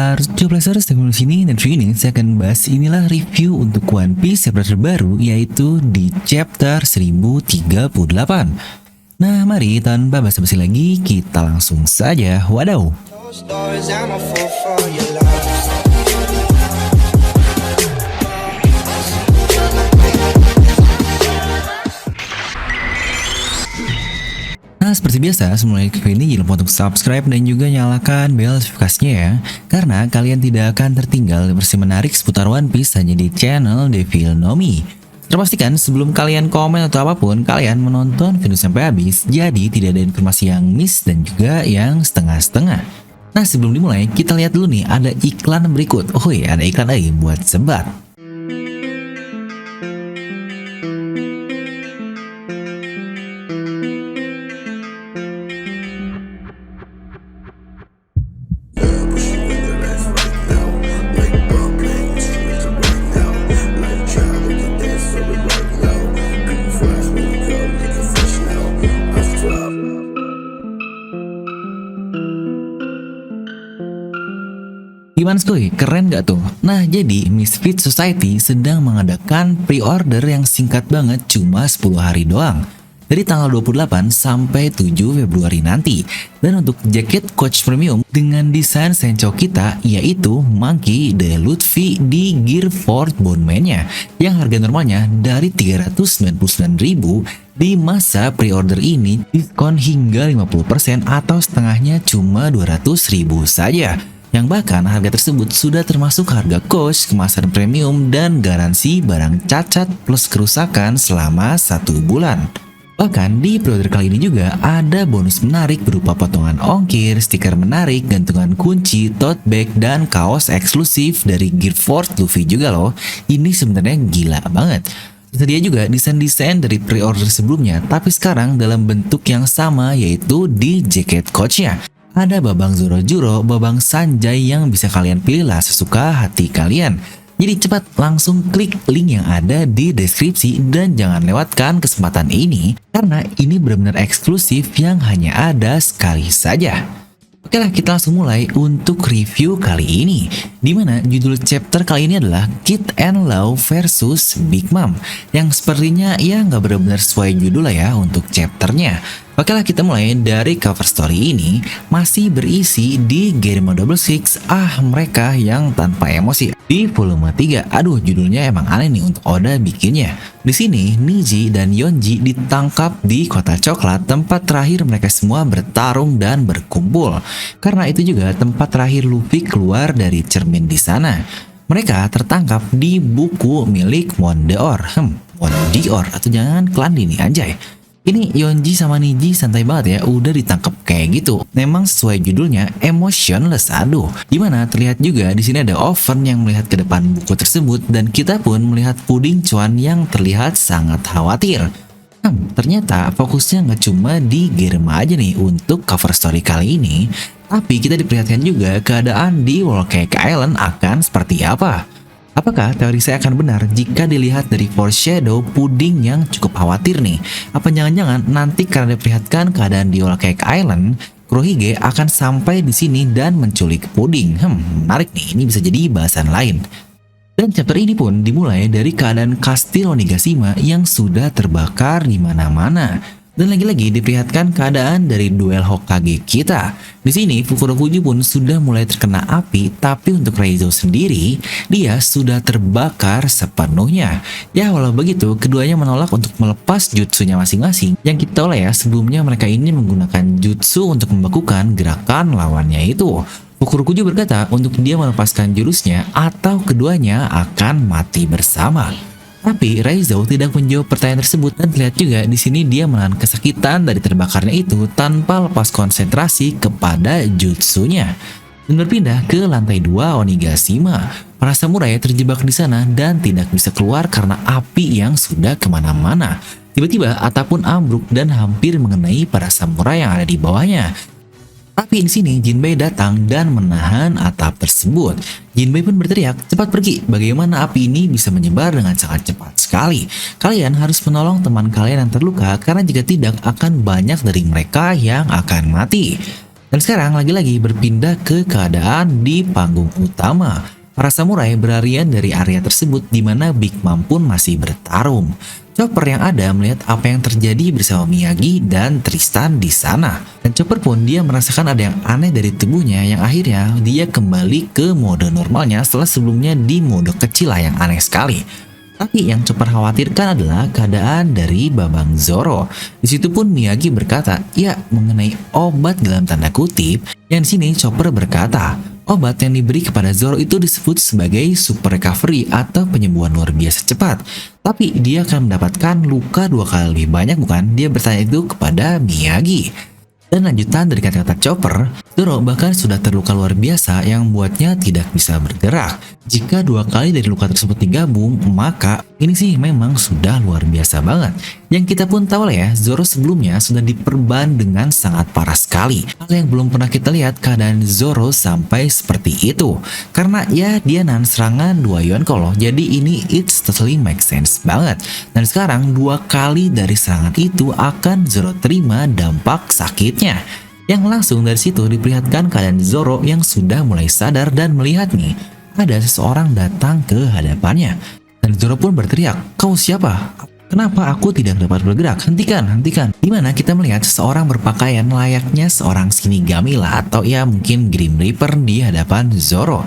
kabar? Joblessers di sini dan video ini saya akan bahas inilah review untuk One Piece chapter terbaru yaitu di chapter 1038. Nah mari tanpa basa-basi lagi kita langsung saja wadaw. Nah seperti biasa sebelum video ini jangan lupa untuk subscribe dan juga nyalakan bel notifikasinya ya, karena kalian tidak akan tertinggal versi menarik seputar One Piece hanya di channel Devil Nomi. Terpastikan sebelum kalian komen atau apapun kalian menonton video sampai habis, jadi tidak ada informasi yang miss dan juga yang setengah-setengah. Nah sebelum dimulai kita lihat dulu nih ada iklan berikut. Oh iya ada iklan lagi buat sebat. Gimana skuy? Keren gak tuh? Nah jadi Misfit Society sedang mengadakan pre-order yang singkat banget cuma 10 hari doang, dari tanggal 28 sampai 7 Februari nanti. Dan untuk jaket Coach Premium dengan desain Sencho kita yaitu Monkey D. Luffy di Gear 4 Bondman-nya yang harga normalnya dari 399.000, di masa pre-order ini diskon hingga 50% atau setengahnya cuma 200.000 saja. Yang bahkan harga tersebut sudah termasuk harga coach, kemasan premium, dan garansi barang cacat plus kerusakan selama 1 bulan. Bahkan di pre-order kali ini juga ada bonus menarik berupa potongan ongkir, stiker menarik, gantungan kunci, tote bag, dan kaos eksklusif dari Gear 4 Luffy juga loh. Ini sebenarnya gila banget. Tersedia juga desain-desain dari pre-order sebelumnya, tapi sekarang dalam bentuk yang sama yaitu di jaket coachnya. Ada Babang Zoro, Babang Sanjay yang bisa kalian pilih lah sesuka hati kalian. Jadi cepat langsung klik link yang ada di deskripsi dan jangan lewatkan kesempatan ini karena ini benar-benar eksklusif yang hanya ada sekali saja. Oke lah kita langsung mulai untuk review kali ini, dimana judul chapter kali ini adalah Kid and Law versus Big Mom, yang sepertinya ya nggak benar-benar sesuai judul lah ya untuk chapternya. Oke lah kita mulai dari cover story ini masih berisi di Game Double Six mereka yang tanpa emosi di volume 3. Aduh judulnya emang aneh nih untuk Oda bikinnya. Di sini Niji dan Yonji ditangkap di kota coklat, tempat terakhir mereka semua bertarung dan berkumpul. Karena itu juga tempat terakhir Luffy keluar dari cermin di sana. Mereka tertangkap di buku milik Mondeor. Mondeor atau jangan klan ini anjay. Ini Yonji sama Niji santai banget ya, udah ditangkap kayak gitu. Memang sesuai judulnya emotionless. Aduh, gimana terlihat juga di sini ada Oven yang melihat ke depan buku tersebut dan kita pun melihat Puding Chuan yang terlihat sangat khawatir. Ternyata fokusnya nggak cuma di Germa aja nih untuk cover story kali ini, tapi kita diperlihatkan juga keadaan di Whole Cake Island akan seperti apa. Apakah teori saya akan benar jika dilihat dari foreshadow Puding yang cukup khawatir nih? Apa jangan-jangan nanti karena diperlihatkan keadaan di Whole Cake Island, Kurohige akan sampai di sini dan menculik Puding? Menarik nih, ini bisa jadi bahasan lain. Dan chapter ini pun dimulai dari keadaan Kastil Onigashima yang sudah terbakar di mana-mana. Dan lagi-lagi diperlihatkan keadaan dari duel Hokage kita. Di sini Fukurokuju pun sudah mulai terkena api, tapi untuk Reizo sendiri, dia sudah terbakar sepenuhnya. Ya walau begitu, keduanya menolak untuk melepas jutsunya masing-masing. Yang kita tahu lah ya, sebelumnya mereka ini menggunakan jutsu untuk membekukan gerakan lawannya itu. Fukurokuju berkata untuk dia melepaskan jurusnya atau keduanya akan mati bersama. Tapi Reizo tidak menjawab pertanyaan tersebut dan terlihat juga di sini dia menahan kesakitan dari terbakarnya itu tanpa lepas konsentrasi kepada jutsunya dan berpindah ke lantai 2 Onigashima. Para samurai terjebak di sana dan tidak bisa keluar karena api yang sudah kemana-mana. Tiba-tiba atap pun ambruk dan hampir mengenai para samurai yang ada di bawahnya. Tapi di sini Jinbei datang dan menahan atap tersebut. Jinbei pun berteriak, cepat pergi, bagaimana api ini bisa menyebar dengan sangat cepat sekali. Kalian harus menolong teman kalian yang terluka karena jika tidak akan banyak dari mereka yang akan mati. Dan sekarang lagi-lagi berpindah ke keadaan di panggung utama. Para samurai berlarian dari area tersebut di mana Big Mom pun masih bertarung. Chopper yang ada melihat apa yang terjadi bersama Miyagi dan Tristan di sana. Dan Chopper pun dia merasakan ada yang aneh dari tubuhnya yang akhirnya dia kembali ke mode normalnya setelah sebelumnya di mode kecil lah yang aneh sekali. Tapi yang Chopper khawatirkan adalah keadaan dari Babang Zoro. Di situ pun Miyagi berkata, ya mengenai obat dalam tanda kutip, yang di sini Chopper berkata, obat yang diberi kepada Zoro itu disebut sebagai super recovery atau penyembuhan luar biasa cepat. Tapi dia akan mendapatkan luka 2 kali lebih banyak bukan? Dia bertanya itu kepada Miyagi. Dan lanjutan dari kata-kata Chopper, Zoro bahkan sudah terluka luar biasa yang membuatnya tidak bisa bergerak. Jika 2 kali dari luka tersebut digabung, maka ini sih memang sudah luar biasa banget. Yang kita pun tahu lah ya, Zoro sebelumnya sudah diperban dengan sangat parah sekali. Hal yang belum pernah kita lihat keadaan Zoro sampai seperti itu. Karena ya dia nahan serangan 2 Yonko loh, jadi ini it's totally make sense banget. Dan sekarang 2 kali dari serangan itu akan Zoro terima dampak sakitnya. Yang langsung dari situ diperlihatkan keadaan Zoro yang sudah mulai sadar dan melihat nih, ada seseorang datang ke hadapannya. Dan Zoro pun berteriak, kau siapa? Kenapa aku tidak dapat bergerak? Hentikan, hentikan. Dimana kita melihat seseorang berpakaian layaknya seorang Shinigami lah, atau ya mungkin Grim Reaper di hadapan Zoro.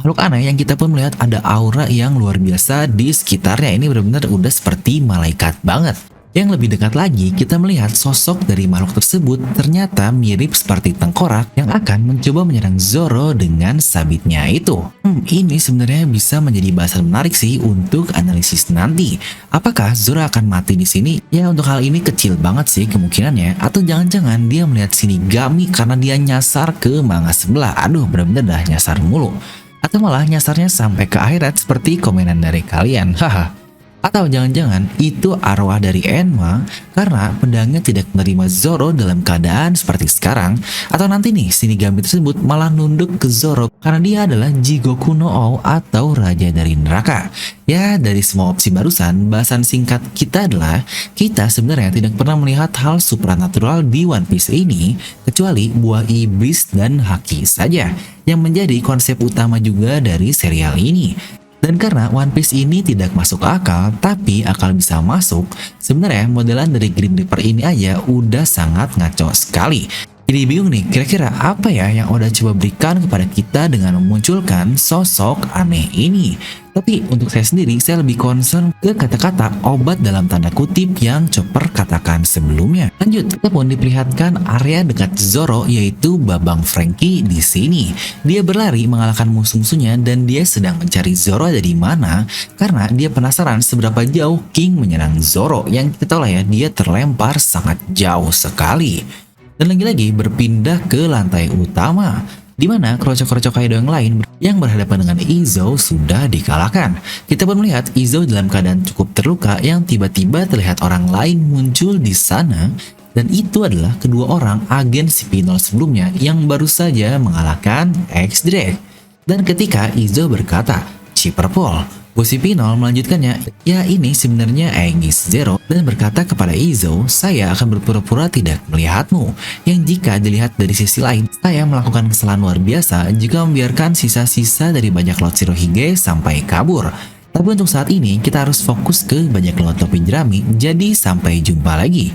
Makhluk aneh yang kita pun melihat ada aura yang luar biasa di sekitarnya. Ini benar-benar udah seperti malaikat banget. Yang lebih dekat lagi, kita melihat sosok dari makhluk tersebut ternyata mirip seperti tengkorak yang akan mencoba menyerang Zoro dengan sabitnya itu. Ini sebenarnya bisa menjadi bahasan menarik sih untuk analisis nanti. Apakah Zoro akan mati di sini? Ya untuk hal ini kecil banget sih kemungkinannya. Atau jangan-jangan dia melihat Shinigami karena dia nyasar ke manga sebelah. Aduh bener-bener dah nyasar mulu. Atau malah nyasarnya sampai ke akhirat seperti komenan dari kalian. Haha. Atau jangan-jangan itu arwah dari Enma karena pedangnya tidak menerima Zoro dalam keadaan seperti sekarang. Atau nanti nih Shinigami tersebut malah nunduk ke Zoro karena dia adalah Jigoku no O atau Raja dari Neraka. Ya dari semua opsi barusan, bahasan singkat kita adalah kita sebenarnya tidak pernah melihat hal supranatural di One Piece ini kecuali buah iblis dan haki saja yang menjadi konsep utama juga dari serial ini. Dan karena One Piece ini tidak masuk akal, tapi akal bisa masuk, sebenarnya modelan dari Grim Reaper ini aja udah sangat ngaco sekali. Jadi bingung nih, kira-kira apa ya yang Oda coba berikan kepada kita dengan memunculkan sosok aneh ini? Tapi untuk saya sendiri, saya lebih concern ke kata-kata obat dalam tanda kutip yang Chopper katakan sebelumnya. Lanjut, kita pun diperlihatkan area dekat Zoro yaitu Babang Franky di sini. Dia berlari mengalahkan musuh-musuhnya dan dia sedang mencari Zoro ada di mana karena dia penasaran seberapa jauh King menyerang Zoro yang kita tahu lah ya dia terlempar sangat jauh sekali. Dan lagi-lagi berpindah ke lantai utama, di mana krocok-krocok Kaido yang lain yang berhadapan dengan Izo sudah dikalahkan. Kita pun melihat Izo dalam keadaan cukup terluka yang tiba-tiba terlihat orang lain muncul di sana. Dan itu adalah kedua orang agen Spinol sebelumnya yang baru saja mengalahkan X-Drake. Dan ketika Izo berkata, Chipperpole, Bos Spinol melanjutkannya, ya ini sebenarnya Aegis Zero dan berkata kepada Izo, saya akan berpura-pura tidak melihatmu. Yang jika dilihat dari sisi lain, saya melakukan kesalahan luar biasa jika membiarkan sisa-sisa dari bajak laut Shirohige sampai kabur. Tapi untuk saat ini kita harus fokus ke bajak laut topi jerami, jadi sampai jumpa lagi.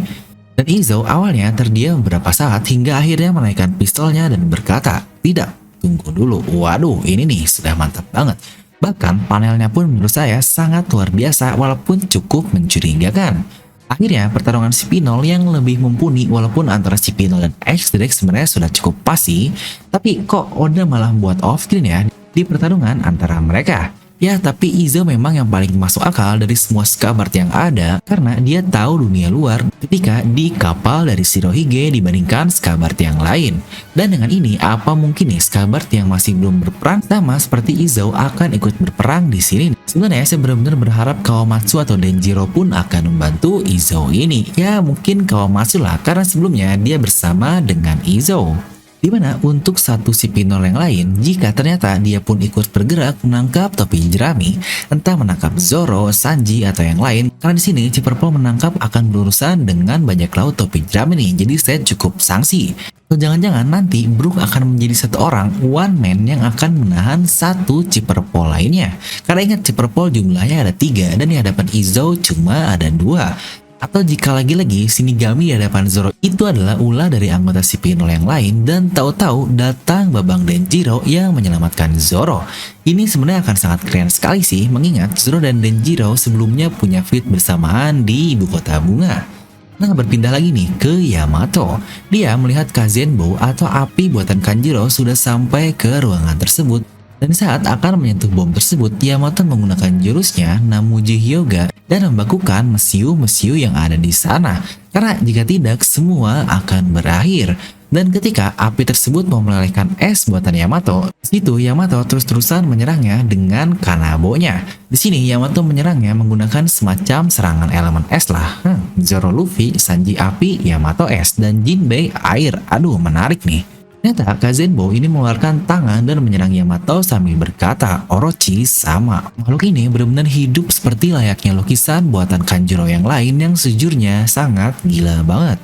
Dan Izo awalnya terdiam beberapa saat hingga akhirnya menaikkan pistolnya dan berkata, tidak, tunggu dulu, waduh ini nih sudah mantap banget. Bahkan panelnya pun menurut saya sangat luar biasa walaupun cukup mencurigakan. Akhirnya pertarungan Spinol yang lebih mumpuni walaupun antara Spinol dan X-Drake sebenarnya sudah cukup pasti. Tapi kok Oda malah buat off-screen ya di pertarungan antara mereka. Ya tapi Izo memang yang paling masuk akal dari semua Scabard yang ada karena dia tahu dunia luar ketika di kapal dari Shirohige dibandingkan Scabard yang lain. Dan dengan ini apa mungkin nih Scabard yang masih belum berperang sama seperti Izo akan ikut berperang di sini? Sebenarnya saya benar-benar berharap Kawamatsu atau Denjiro pun akan membantu Izo ini. Ya mungkin Kawamatsu lah karena sebelumnya dia bersama dengan Izo. Dimana untuk satu si pinol yang lain, jika ternyata dia pun ikut bergerak menangkap topi jerami, entah menangkap Zoro, Sanji, atau yang lain, karena di sini Chopper Paul menangkap akan berurusan dengan bajak laut topi jerami nih, jadi saya cukup sanksi. Atau jangan-jangan nanti Brook akan menjadi satu orang one man yang akan menahan satu Chopper Paul lainnya. Karena ingat Chopper Paul jumlahnya ada 3 dan di hadapan Izo cuma ada 2. Atau jika lagi-lagi Shinigami di hadapan Zoro itu adalah ulah dari anggota si Pinol yang lain dan tahu-tahu datang Babang Denjiro yang menyelamatkan Zoro. Ini sebenarnya akan sangat keren sekali sih, mengingat Zoro dan Denjiro sebelumnya punya feat bersamaan di Ibu Kota Bunga. Nah, berpindah lagi nih ke Yamato. Dia melihat Kazenbo atau api buatan Kanjiro sudah sampai ke ruangan tersebut. Dan saat akan menyentuh bom tersebut, Yamato menggunakan jurusnya Namuji Hyoga dan membakukan mesiu-mesiu yang ada di sana. Karena jika tidak, semua akan berakhir. Dan ketika api tersebut mau melelehkan es buatan Yamato, di situ Yamato terus-terusan menyerangnya dengan Kanabonya. Di sini Yamato menyerangnya menggunakan semacam serangan elemen es lah. Zoro Luffy, Sanji api, Yamato es, dan Jinbei air. Aduh, menarik nih. Ternyata Kazenbo ini mengeluarkan tangan dan menyerang Yamato sambil berkata, Orochi sama. Makhluk ini benar-benar hidup seperti layaknya lukisan buatan Kanjuro yang lain yang sejujurnya sangat gila banget.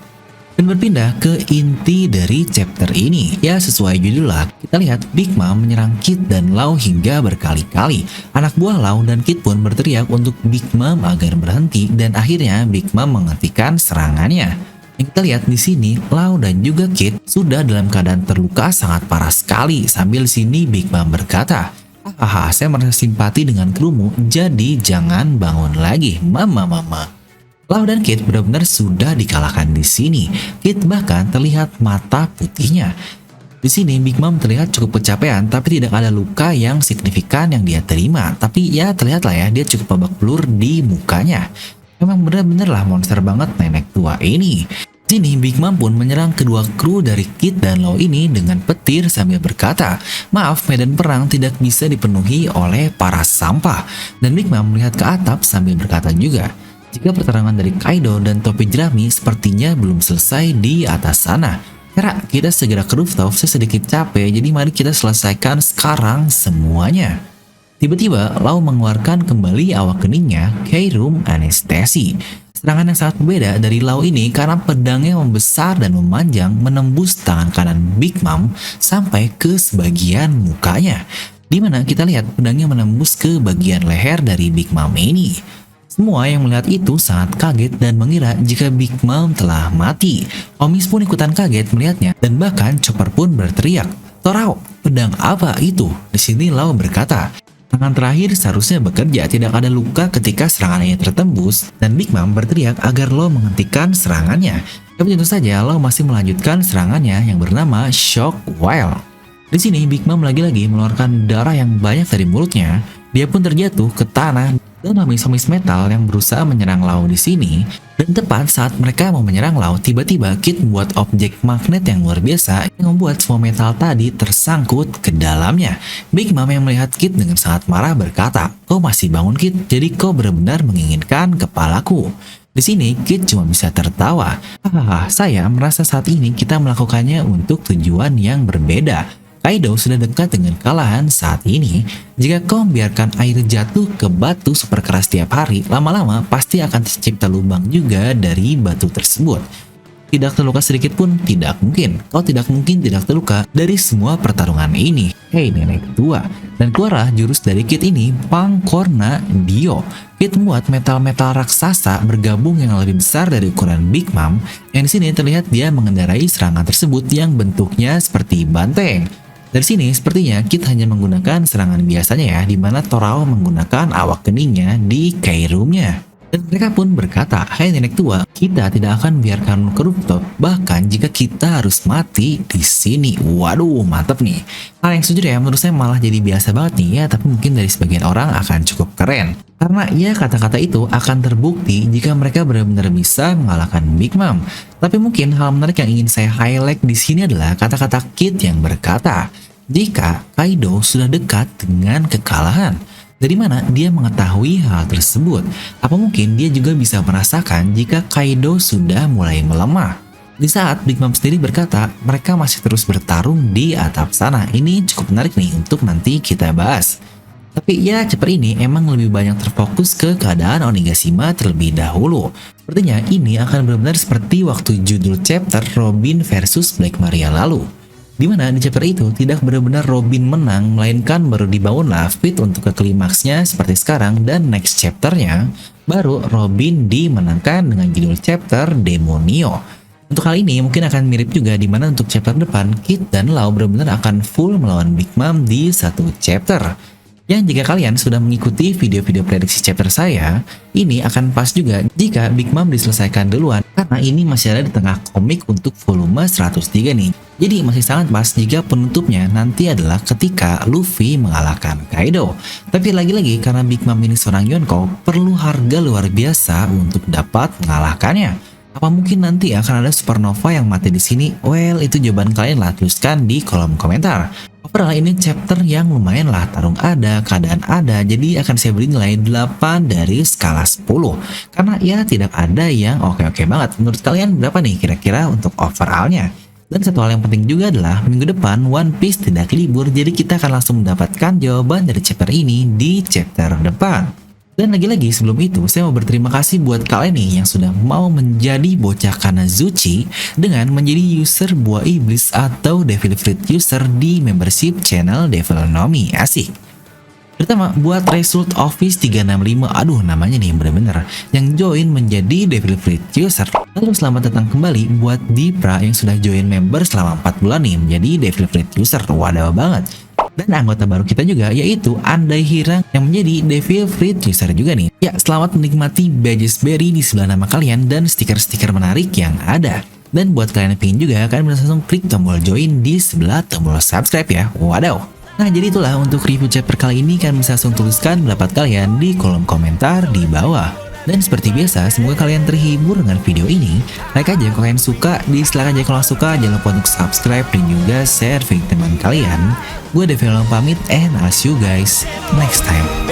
Dan berpindah ke inti dari chapter ini. Ya, sesuai judul lah, kita lihat Big Mom menyerang Kid dan Law hingga berkali-kali. Anak buah Law dan Kid pun berteriak untuk Big Mom agar berhenti dan akhirnya Big Mom menghentikan serangannya. Yang kita lihat di sini, Law dan juga Kid sudah dalam keadaan terluka sangat parah sekali. Sambil sini Big Mom berkata, saya merasa simpati dengan krumu, jadi jangan bangun lagi, mama. Law dan Kid benar-benar sudah dikalahkan di sini. Kid bahkan terlihat mata putihnya. Di sini Big Mom terlihat cukup kecapean, tapi tidak ada luka yang signifikan yang dia terima. Tapi ya terlihat lah ya, dia cukup babak belur di mukanya. Memang benar-benar lah monster banget nenek tua ini. Di sini Big Mom pun menyerang kedua kru dari Kid dan Law ini dengan petir sambil berkata, maaf, medan perang tidak bisa dipenuhi oleh para sampah. Dan Big Mom melihat ke atap sambil berkata juga, jika pertarungan dari Kaido dan topi jerami sepertinya belum selesai di atas sana. Karena kita segera ke rooftop, saya sedikit capek, jadi mari kita selesaikan sekarang semuanya. Tiba-tiba, Law mengeluarkan kembali awak keningnya, Keirum Anestesi. Serangan yang sangat berbeda dari Law ini karena pedangnya membesar dan memanjang menembus tangan kanan Big Mom sampai ke sebagian mukanya. Dimana kita lihat pedangnya menembus ke bagian leher dari Big Mom ini. Semua yang melihat itu sangat kaget dan mengira jika Big Mom telah mati. Omis pun ikutan kaget melihatnya dan bahkan Chopper pun berteriak, Torao, pedang apa itu? Di sini Law berkata, tangan terakhir seharusnya bekerja, tidak ada luka ketika serangannya tertembus, dan Big Mom berteriak agar Law menghentikan serangannya. Tapi tentu saja Law masih melanjutkan serangannya yang bernama Shock Wild. Di sini Big Mom lagi-lagi mengeluarkan darah yang banyak dari mulutnya. Dia pun terjatuh ke tanah dan homis-homis metal yang berusaha menyerang Law di sini. Dan tepat saat mereka mau menyerang Law, tiba-tiba Kid membuat objek magnet yang luar biasa yang membuat semua metal tadi tersangkut ke dalamnya. Big Mom yang melihat Kid dengan sangat marah berkata, kau masih bangun Kid, jadi kau benar-benar menginginkan kepalaku. Di sini Kid cuma bisa tertawa. Saya merasa saat ini kita melakukannya untuk tujuan yang berbeda. Kaido sudah dekat dengan kekalahan saat ini. Jika kau membiarkan air jatuh ke batu super keras tiap hari, lama-lama pasti akan tercipta lubang juga dari batu tersebut. Tidak terluka sedikit pun tidak mungkin. Kau tidak mungkin tidak terluka dari semua pertarungan ini. Hei nenek tua. Dan keluarlah jurus dari Kid ini, Pangkorna Dio. Kid membuat metal-metal raksasa bergabung yang lebih besar dari ukuran Big Mom. Yang di sini terlihat dia mengendarai serangan tersebut yang bentuknya seperti banteng. Dari sini sepertinya Kid hanya menggunakan serangan biasanya ya, di mana Torao menggunakan awak keningnya di Keirumnya. Dan mereka pun berkata, hai nenek tua, kita tidak akan biarkan ke rooftop, bahkan jika kita harus mati di sini. Waduh, mantep nih. Hal yang sejujurnya menurut saya malah jadi biasa banget nih ya, tapi mungkin dari sebagian orang akan cukup keren. Karena ya kata-kata itu akan terbukti jika mereka benar-benar bisa mengalahkan Big Mom. Tapi mungkin hal menarik yang ingin saya highlight di sini adalah kata-kata Kid yang berkata, jika Kaido sudah dekat dengan kekalahan. Dari mana dia mengetahui hal tersebut? Apa mungkin dia juga bisa merasakan jika Kaido sudah mulai melemah? Di saat Big Mom sendiri berkata, mereka masih terus bertarung di atap sana. Ini cukup menarik nih untuk nanti kita bahas. Tapi ya, chapter ini emang lebih banyak terfokus ke keadaan Onigashima terlebih dahulu. Sepertinya ini akan benar-benar seperti waktu judul chapter Robin versus Black Maria lalu. Dimana di chapter itu tidak benar-benar Robin menang, melainkan baru dibangunlah Fit untuk ke klimaksnya seperti sekarang, dan next chapternya baru Robin dimenangkan dengan judul chapter Demonio. Untuk hal ini mungkin akan mirip juga dimana untuk chapter depan Kid dan Lau benar-benar akan full melawan Big Mom di satu chapter. Yang jika kalian sudah mengikuti video-video prediksi chapter saya, ini akan pas juga jika Big Mom diselesaikan duluan, karena ini masih ada di tengah komik untuk volume 103 nih. Jadi masih sangat pas jika penutupnya nanti adalah ketika Luffy mengalahkan Kaido. Tapi lagi-lagi karena Big Mom ini seorang Yonko, perlu harga luar biasa untuk dapat mengalahkannya. Apa mungkin nanti akan ada supernova yang mati di sini? Well, itu jawaban kalian lah, tuliskan di kolom komentar. Overall ini chapter yang lumayan lah, tarung ada, keadaan ada, jadi akan saya beri nilai 8 dari skala 10. Karena ya tidak ada yang oke-oke banget. Menurut kalian berapa nih kira-kira untuk overallnya? Dan satu hal yang penting juga adalah minggu depan One Piece tidak libur, jadi kita akan langsung mendapatkan jawaban dari chapter ini di chapter depan. Dan lagi-lagi sebelum itu, saya mau berterima kasih buat kalian nih yang sudah mau menjadi bocah Kanazuchi dengan menjadi user buah iblis atau Devil Fruit user di membership channel Devil Nomi. Asik. Pertama, buat Result Office 365, aduh namanya nih bener-bener, yang join menjadi Devil Fruit user. Lalu selamat datang kembali buat Dipra yang sudah join member selama 4 bulan nih menjadi Devil Fruit user. Wadaw banget. Dan anggota baru kita juga yaitu Andai Hirang yang menjadi Devil Fruit user juga nih. Ya, selamat menikmati badges berry di sebelah nama kalian dan stiker-stiker menarik yang ada. Dan buat kalian yang pengen juga, kalian bisa langsung klik tombol join di sebelah tombol subscribe ya. Wadaw. Nah, jadi itulah untuk review chapter kali ini, kalian bisa langsung tuliskan pendapat kalian di kolom komentar di bawah. Dan seperti biasa, semoga kalian terhibur dengan video ini. Like aja kalau kalian suka, dislike aja kalau suka, jangan lupa untuk subscribe dan juga share video teman kalian. Gue Devil pamit and I'll see you guys next time.